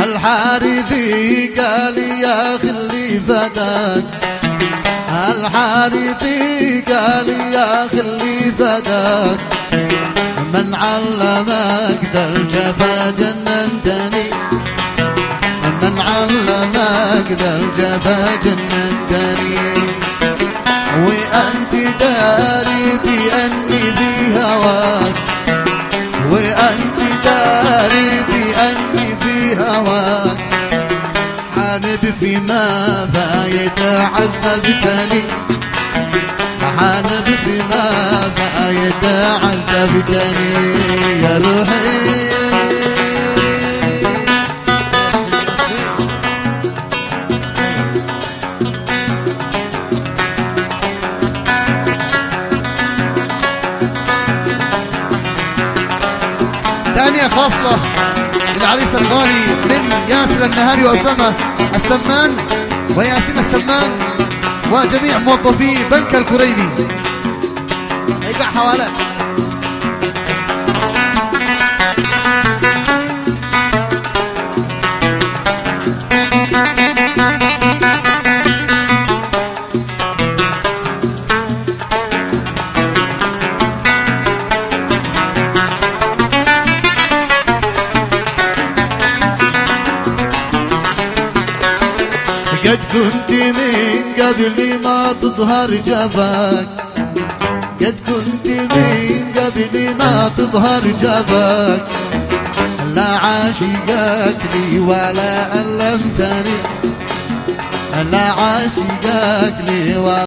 الحارثي قال يا خلي فداك، الحارثي قال يا خلي فداك، من علمك ذا الجفا جننتني، من علمك ذا الجفا جننتني، وأنت داري بأني في هواك، وأنت داري بأني في هواك، حانب فيما بايت عذبتني، حانب فيما بايت عذبتني يا روحي. تهنئة خاصة للعريس الغالي من ياسر النهاري وأسامة السمان وياسين السمان وجميع موظفي بنك الكريبي. ايقع حوالات. قد كنت من قبل ما تظهر جفاك، قد كنت من قبل ما تظهر جفاك، لا عاشقك لي ولا ألمتني، لا عاشقك لي ولا